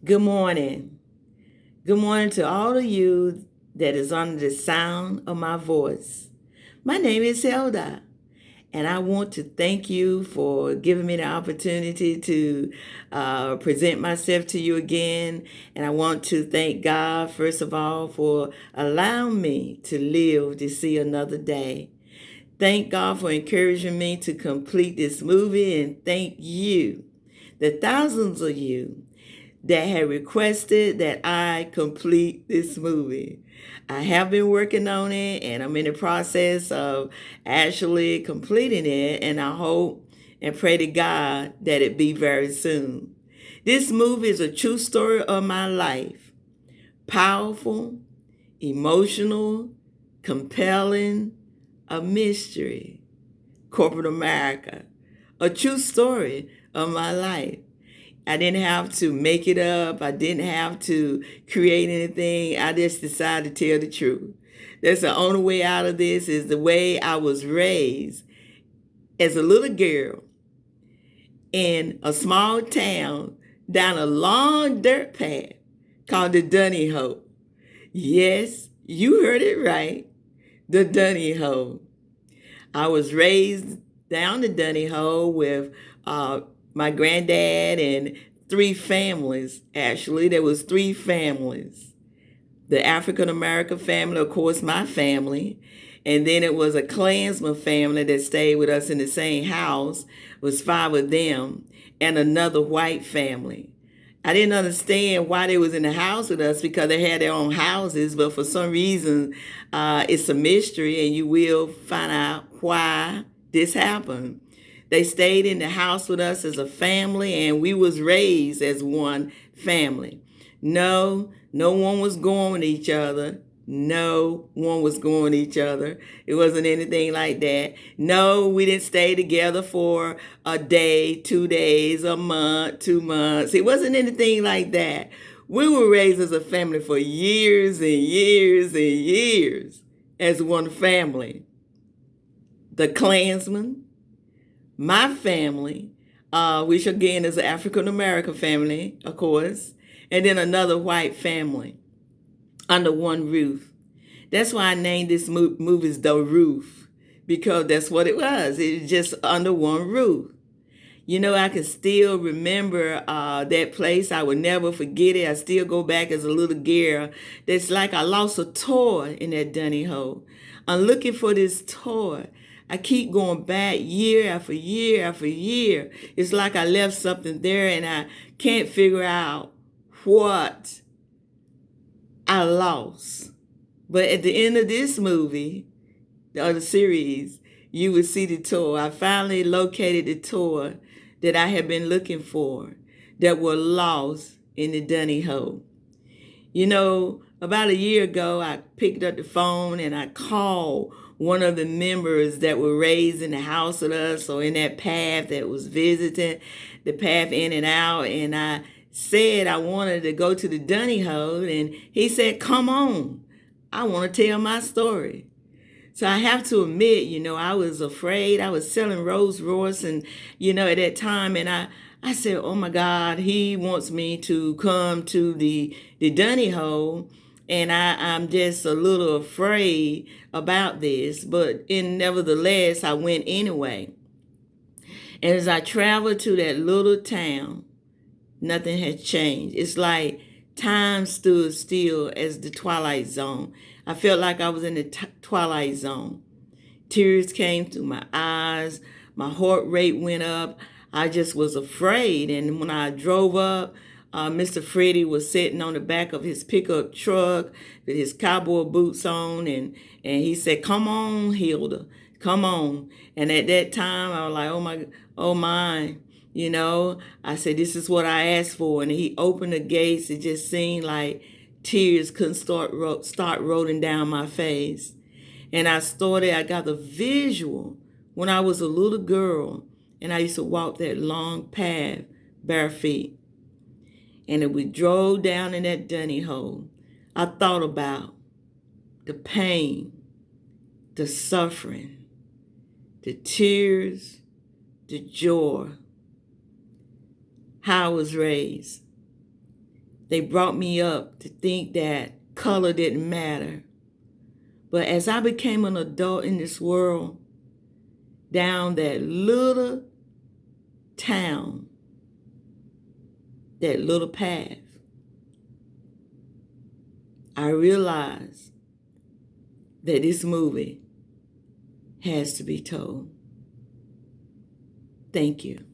Good morning. Good morning to all of you that is under the sound of my voice. My name is Hilda, and I want to thank you for giving me the opportunity to present myself to you again. And I want to thank God, first of all, for allowing me to live to see another day. Thank God for encouraging me to complete this movie, and thank you, the thousands of you that had requested that I complete this movie. I have been working on it and I'm in the process of actually completing it, and I hope and pray to God that it be very soon. This movie is a true story of my life. Powerful, emotional, compelling, a mystery. Corporate America. A true story of my life. I didn't have to make it up. I didn't have to create anything. I just decided to tell the truth. That's the only way out of this is the way I was raised as a little girl in a small town down a long dirt path called the Dunny Hole. Yes, you heard it right. The Dunny Hole. I was raised down the Dunny Hole with my granddad and three families. Actually, there was three families. The African American family, of course, my family, and then it was a Klansman family that stayed with us in the same house. It was five of them, and another white family. I didn't understand why they was in the house with us because they had their own houses, but for some reason, it's a mystery, and you will find out why this happened. They stayed in the house with us as a family, and we was raised as one family. No one was going with each other. No one was going with each other. It wasn't anything like that. No, we didn't stay together for a day, 2 days, a month, 2 months. It wasn't anything like that. We were raised as a family for years and years and years as one family. The Klansmen, my family, which again is an African American family, of course, and then another white family under one roof. That's why I named this movie The Roof, because that's what it was. It was just under one roof. You know, I can still remember that place. I would never forget it. I still go back as a little girl. It's like I lost a toy in that dunny hole. I'm looking for this toy. I keep going back year after year after year. It's like I left something there and I can't figure out what I lost. But at the end of this movie, or the series, you would see the toy. I finally located the toy that I had been looking for that were lost in the dunny hole. You know, about a year ago, I picked up the phone and I called one of the members that were raised in the house with us or in that path that was visiting, the path in and out. And I said I wanted to go to the dunny hole. And he said, come on, I want to tell my story. So I have to admit, I was afraid. I was selling Rolls Royce and, at that time. And I said, oh my God, he wants me to come to the dunny hole. And I'm just a little afraid about this. But nevertheless, I went anyway. And as I traveled to that little town, nothing has changed. It's like time stood still as the Twilight Zone. I felt like I was in the Twilight Zone. Tears came through my eyes. My heart rate went up. I just was afraid. And when I drove up, Mr. Freddie was sitting on the back of his pickup truck with his cowboy boots on. And he said, come on, Hilda, come on. And at that time, I was like, oh my. I said, this is what I asked for. And he opened the gates. It just seemed like tears couldn't start rolling down my face. And I got the visual when I was a little girl and I used to walk that long path bare feet. And as we drove down in that dunny hole, I thought about the pain, the suffering, the tears, the joy, how I was raised. They brought me up to think that color didn't matter. But as I became an adult in this world, down that little town, that little path, I realized that this movie has to be told. Thank you.